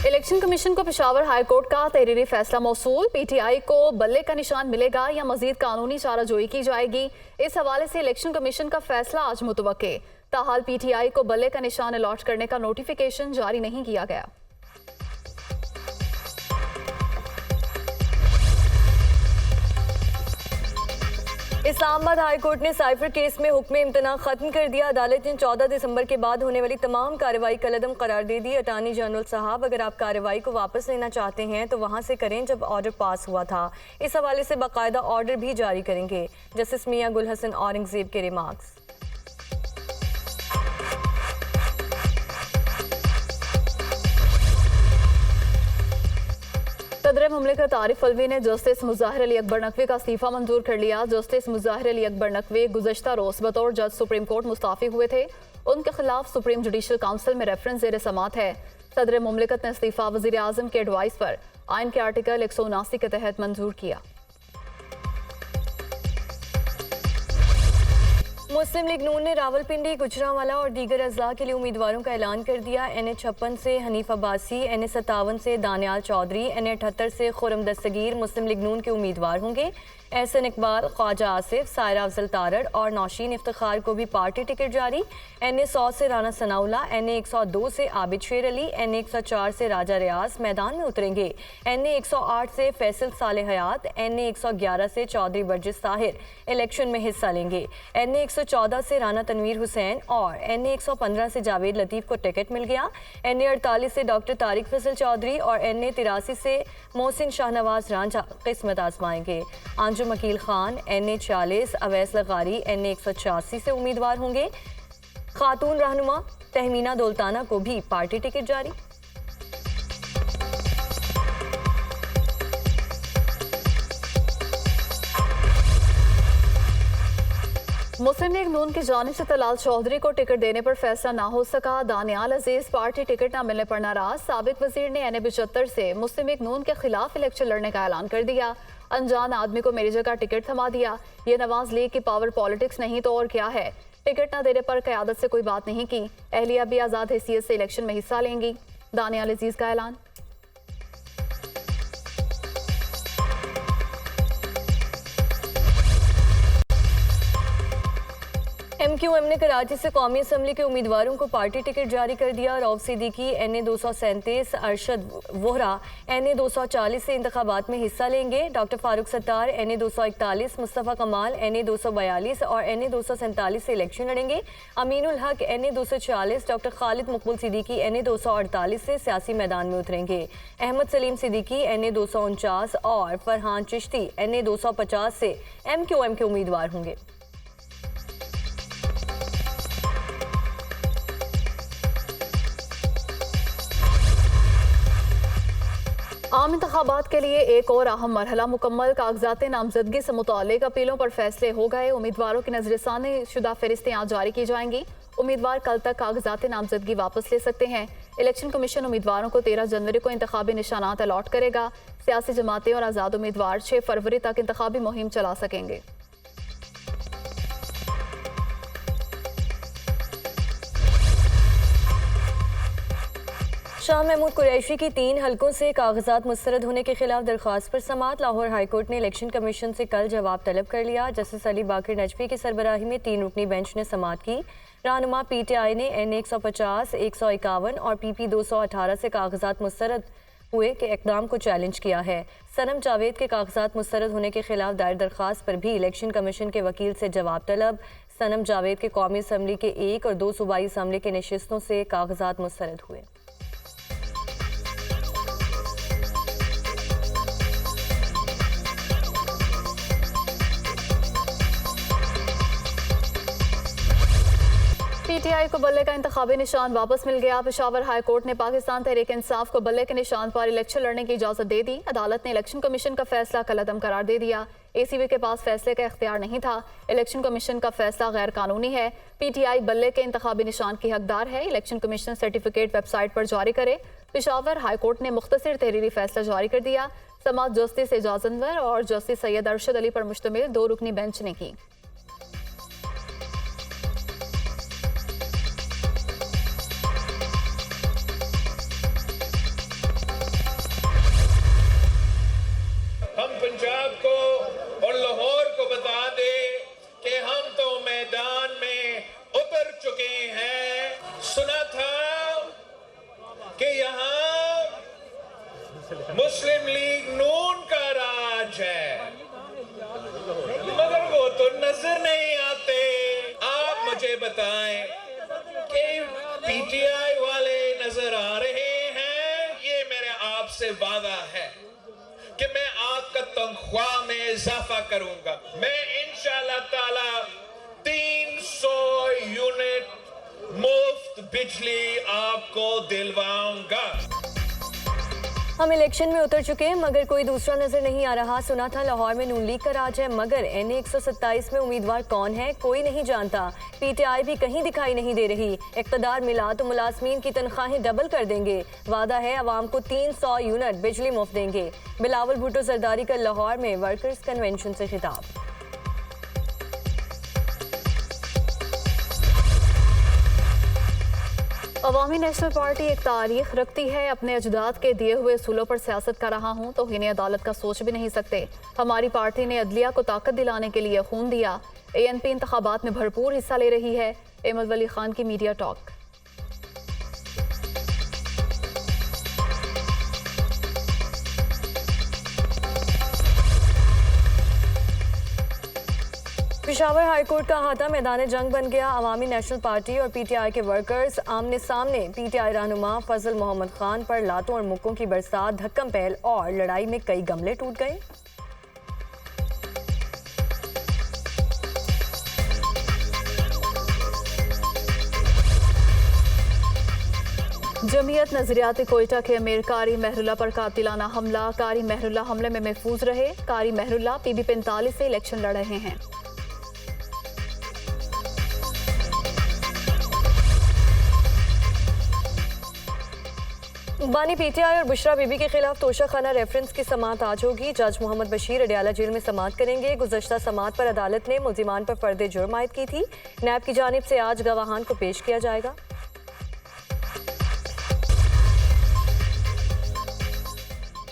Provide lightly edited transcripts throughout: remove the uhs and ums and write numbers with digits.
Election commission को Peshawar high court का तहरीरी फैसला मौसूल। पीटीआई को बल्ले का निशान मिलेगा या मजीद कानूनी चाराजोई की जाएगी, इस हवाले से इलेक्शन कमीशन का फैसला आज मुतवक्के। ताहाल पीटीआई को बल्ले का निशान अलॉट करने का नोटिफिकेशन जारी नहीं किया गया। इस्लामाबाद हाई कोर्ट ने साइफर केस में हुक्म इम्तना खत्म कर दिया। अदालत ने 14 दिसंबर के बाद होने वाली तमाम कार्रवाई कलअदम करार दे दी। अटॉर्नी जनरल साहब, अगर आप कार्रवाई को वापस लेना चाहते हैं तो वहां से करें जब ऑर्डर पास हुआ था। इस हवाले से बाकायदा ऑर्डर भी जारी करेंगे। जस्टिस मियां गुल हसन औरंगजेब के रिमार्क्स। सदर मुमलिकत आरिफ अलवी ने जस्टिस मुज़ाहिर अली अकबर नकवी का इस्तीफ़ा मंजूर कर लिया। जस्टिस मुज़ाहिर अली अकबर नकवी गुज़श्ता रोज़ बतौर जज सुप्रीम कोर्ट मुस्ताफ़ी हुए थे। उनके खिलाफ सुप्रीम जुडिशल काउंसिल में रेफरेंस ज़ेर समात है। सदर मुमलिकत ने इस्तीफ़ा वज़ीर आज़म के एडवाइस पर आइन के आर्टिकल 179 के तहत मंजूर किया। मुस्लिम लीग नून ने रावलपिंडी, गुजरांवाला और दीगर अजला के लिए उम्मीदवारों का ऐलान कर दिया। NA56 से हनीफ अब्बासी, NA57 से दानियाल चौधरी, NA78 से खुरम दस्तगीर मुस्लिम लीग नून के उम्मीदवार होंगे। एहसन इकबाल, ख्वाजा आसिफ, सायरा अफजल तारड़ और नौशीन इफ्तिखार को भी पार्टी टिकट जारी। NA100 से राना सनाउल्ला, NA102 से आबिद शेर अली, NA104 से राजा रियाज मैदान में उतरेंगे। NA108 से फैसल साले हयात, NA111 से चौधरी बर्जिस ताहिर इलेक्शन में हिस्सा लेंगे। NA114 से राना तनवीर हुसैन और NA115 से जावेद लतीफ़ को टिकट मिल गया। NA48 से डॉक्टर तारिक फजल चौधरी और NA83 से मोहसिन शाहनवाज रांझा किस्मत आजमाएंगे। अंजुम अकील खान, NA40 अवैस लगारी, NA186 से उम्मीदवार होंगे। खातून रहनुमा तहमीना दौलताना को भी पार्टी टिकट जारी। मुस्लिम लीग नून की जानिब से तलाल चौधरी को टिकट देने पर फैसला ना हो सका। दानियाल अजीज पार्टी टिकट न मिलने पर नाराज। साबिक वजीर ने NA75 से मुस्लिम लीग नून के खिलाफ इलेक्शन लड़ने का ऐलान कर दिया। अनजान आदमी को मेरी जगह टिकट थमा दिया। ये नवाज लीग की पावर पॉलिटिक्स नहीं तो और क्या है। टिकट न देने पर क़यादत से कोई बात नहीं की। अहलिया भी आज़ाद हैसियत से इलेक्शन में हिस्सा लेंगी। दानियाल अजीज का ऐलान। MQM ने कराची से कौमी असम्बली के उम्मीदवारों को पार्टी टिकट जारी कर दिया। रऊफ सिद्दीकी NA237, अरशद वोहरा NA240 से इंतखाबात में हिस्सा लेंगे। डॉक्टर फारूक सत्तार NA241, मुस्तफ़ा कमाल NA242 और NA247 से इलेक्शन लड़ेंगे। अमीनुल हक NA240, डॉक्टर खालिद मकबूल सिद्दीकी NA248 से सियासी मैदान में उतरेंगे। अहमद सलीम सिद्दीकी NA249 और फरहान चिश्ती NA250 से MQM के उम्मीदवार होंगे। आम इंतखाबात के लिए एक और अहम मरहला मुकम्मल। कागजात नामजदगी से मुताल्लिक अपीलों पर फैसले हो गए। उम्मीदवारों की नजरसानी शुदा फहरिस्तें आज जारी की जाएंगी। उम्मीदवार कल तक कागजात नामजदगी वापस ले सकते हैं। इलेक्शन कमीशन उम्मीदवारों को 13 जनवरी को इंतखाबी निशानात अलॉट करेगा। सियासी जमातें और आज़ाद उम्मीदवार 6 फरवरी तक इंतखाबी मुहिम चला सकेंगे। शाह महमूद कुरैशी की 3 हलकों से कागजात मुस्तरद होने के खिलाफ दरख्वास्त पर समात। लाहौर हाईकोर्ट ने इलेक्शन कमीशन से कल जवाब तलब कर लिया। जस्टिस अली बाकर नजफी की सरबराही में 3 रुकनी बेंच ने समात की। रहनुमा PTI ने NA150, 151 और PP 218 से कागजात मुस्तरद हुए के इकदाम को चैलेंज किया है। सनम जावेद के कागजात मुस्तरद होने के खिलाफ दायर दरख्वास्त पर भी इलेक्शन कमीशन के वकील से जवाब तलब। सनम जावेद के कौमी असम्बली के 1 और 2 सूबाई असम्बली के नशिस्तों से कागजात मुस्तरद हुए। PTI को बल्ले का इंतखाबी निशान वापस मिल गया। पेशावर हाई कोर्ट ने पाकिस्तान तहरीक इंसाफ को बल्ले के निशान पर इलेक्शन लड़ने की इजाजत दे दी। अदालत ने इलेक्शन कमीशन का फैसला कलअदम करार दे दिया। ACB के पास फैसले का इख्तियार नहीं था। इलेक्शन कमीशन का फैसला गैर कानूनी है। PTI बल्ले के इंतखाबी निशान की हकदार है। इलेक्शन कमीशन सर्टिफिकेट वेबसाइट पर जारी करे। पेशावर हाई कोर्ट ने मुख्तसर तहरीरी फैसला जारी कर दिया। समात जस्टिस एजाज अनवर और जस्टिस सैयद अरशद अली पर मुश्तमिल 2 रुकनी बेंच ने की। मुस्लिम लीग नून का राज है, मगर वो तो नजर नहीं आते। आप मुझे बताएं कि पीटीआई वाले नजर आ रहे हैं? ये मेरे आपसे वादा है कि मैं आपका तनख्वाह में इजाफा करूंगा। मैं इंशाअल्लाह ताला 300 यूनिट मुफ्त बिजली आपको दिलवाऊंगा। हम इलेक्शन में उतर चुके हैं मगर कोई दूसरा नजर नहीं आ रहा। सुना था लाहौर में नून लीग का राज है, मगर NA 127 में उम्मीदवार कौन है कोई नहीं जानता। PTI भी कहीं दिखाई नहीं दे रही। इक़्तिदार मिला तो मुलाजमीन की तनख्वाहें डबल कर देंगे। वादा है अवाम को 300 यूनिट बिजली मुफ्त देंगे। बिलावल भुट्टो जरदारी का लाहौर में वर्कर्स कन्वेंशन से खिताब। अवामी नेशनल पार्टी एक तारीख रखती है, अपने अजदाद के दिए हुए असूलों पर सियासत कर रहा हूँ तो इन्हें अदालत का सोच भी नहीं सकते। हमारी पार्टी ने अदलिया को ताकत दिलाने के लिए खून दिया। ANP इंतखाबात में भरपूर हिस्सा ले रही है। अहमद वली खान की मीडिया टॉक। पेशावर हाईकोर्ट का अहाता मैदान जंग बन गया। अवामी नेशनल पार्टी और PTI के वर्कर्स आमने सामने। PTI रहनुमा फजल मोहम्मद खान पर लातों और मुक्कों की बरसात, धक्कम पहल और लड़ाई में कई गमले टूट गए। जमीयत नजरियाती कोयटा के अमीर कारी महरुल्ला पर कातिलाना हमला। कारी महरुल्ला हमले में महफूज रहे। कारी महरुल्ला PB 45 से इलेक्शन लड़ रहे हैं। बानी PTI और बुशरा बीबी के खिलाफ तोशाखाना रेफरेंस की समाअत आज होगी। जज मोहम्मद बशीर अडियाला जेल में समाअत करेंगे। गुज़श्ता समाअत पर अदालत ने मुल्जिमान पर फर्द जुर्म आयद की थी। नैब की जानिब से आज गवाहान को पेश किया जाएगा।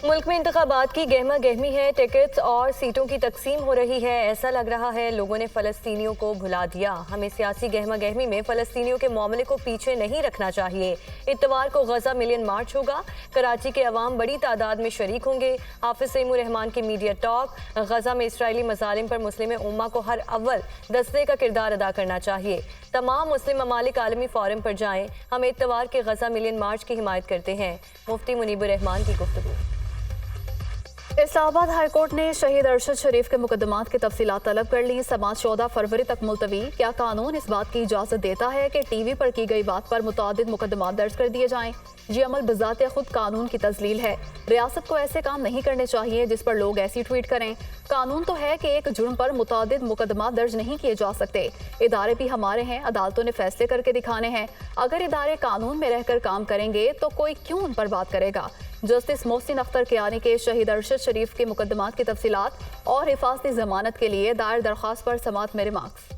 मुल्क में इंतखाबात की गहमा गहमी है। टिकट्स और सीटों की तकसीम हो रही है। ऐसा लग रहा है लोगों ने फ़लस्तीनियों को भुला दिया। हमें सियासी गहमा गहमी में फ़लस्तीनियों के मामले को पीछे नहीं रखना चाहिए। इत्तवार को गजा मिलियन मार्च होगा। कराची के अवाम बड़ी तादाद में शरीक होंगे। हाफिज सईमुर रहमान की मीडिया टॉक। गजा में इसराइली मजालिम पर मुस्लिम उम्मा को हर अव्वल दस्ते का किरदार अदा करना चाहिए। तमाम मुस्लिम ममालिक आलमी फोरम पर जाएं। हम इत्तवार के गजा मिलियन मार्च की हिमायत करते हैं। मुफ्ती मुनीबुर रहमान की गुफ्तगू। इस्लामाबाद हाईकोर्ट ने शहीद अरशद शरीफ के मुकदमात की तफसीलात तलब कर ली। समाअत 14 फरवरी तक मुलतवी। क्या कानून इस बात की इजाज़त देता है कि TV पर की गई बात पर मुतादिद मुकदमात दर्ज कर दिए जाएं? ये अमल बज़ाते खुद कानून की तज़लील है। रियासत को ऐसे काम नहीं करने चाहिए जिस पर लोग ऐसी ट्वीट करें। कानून तो है कि एक जुर्म पर मुतादिद मुकदमात दर्ज नहीं किए जा सकते। इदारे भी हमारे हैं, अदालतों ने फैसले करके दिखाने हैं। अगर इदारे कानून में रहकर काम करेंगे तो कोई क्यों उन पर बात करेगा? जस्टिस मोहसिन अख्तर कियानी के शहीद अरशद शरीफ के मुकदमात की तफसीलात और हिफाजती जमानत के लिए दायर दरख्वास्त पर समाअत में रिमार्क्स।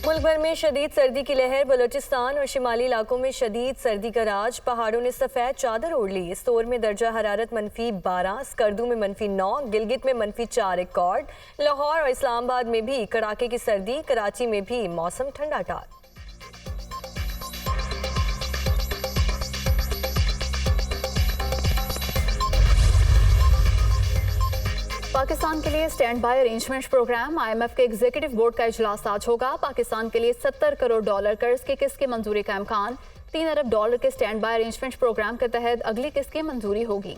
मुल्क भर में शदीद सर्दी की लहर। बलोचिस्तान और शिमाली इलाकों में शदीद सर्दी का राज। पहाड़ों ने सफ़ेद चादर ओढ़ ली। सोर में दर्जा हरारत -12, स्कर्दू में -9, गिलगित में -4 रिकॉर्ड। लाहौर और इस्लामाबाद में भी कड़ाके की सर्दी। कराची में भी मौसम ठंडा टार। पाकिस्तान के लिए standby arrangement programme. IMF के एग्जीक्यूटिव बोर्ड का इजलास आज होगा। पाकिस्तान के लिए 70 करोड़ डॉलर कर्ज की किस्त की मंजूरी का इम्कान। 3 अरब डॉलर के स्टैंड बाय अरेंजमेंट प्रोग्राम के तहत अगली किस्त की मंजूरी होगी।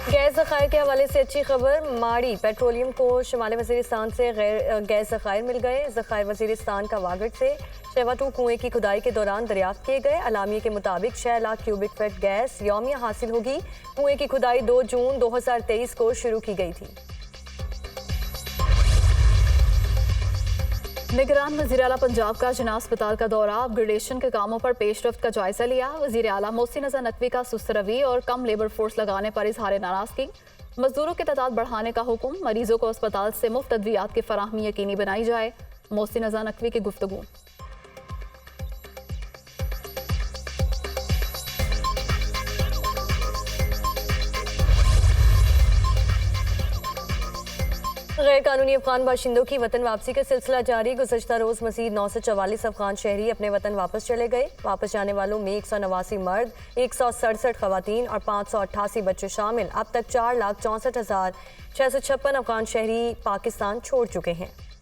गैस ज़खायर के हवाले से अच्छी खबर। माड़ी पेट्रोलियम को शुमाली वज़ीरिस्तान से गैस ज़खायर मिल गए। ज़खायर वज़ीरिस्तान का वागड़ से शेवा-2 कुएं की खुदाई के दौरान दरियाफ्त किए गए। अलामिया के मुताबिक 6 लाख क्यूबिक फीट गैस यौमिया हासिल होगी। कुएं की खुदाई 2 जून 2023 को शुरू की गई थी। निगरान वज़ीर आला पंजाब का जिना अस्पताल का दौरा। अपग्रेडेशन के कामों पर पेशरफ्त का जायजा लिया। वज़ीर आला मोहसिन नज़र नकवी का सुस्त रवि और कम लेबर फोर्स लगाने पर इजहार नाराजगी। मजदूरों की तादाद बढ़ाने का हुक्म। मरीजों को अस्पताल से मुफ्त अद्वियात की फराहमी यकीनी बनाई जाए। मोहसिन नज़र नकवी की गुफ्तगू। गैर कानूनी अफगान बाशिंदों की वतन वापसी का सिलसिला जारी। गुज़श्ता रोज मजीद 944 अफगान शहरी अपने वतन वापस चले गए। वापस जाने वालों में 189 मर्द, 167 खवातीन और 588 बच्चे शामिल। अब तक 4,64,656 अफगान शहरी पाकिस्तान छोड़ चुके हैं।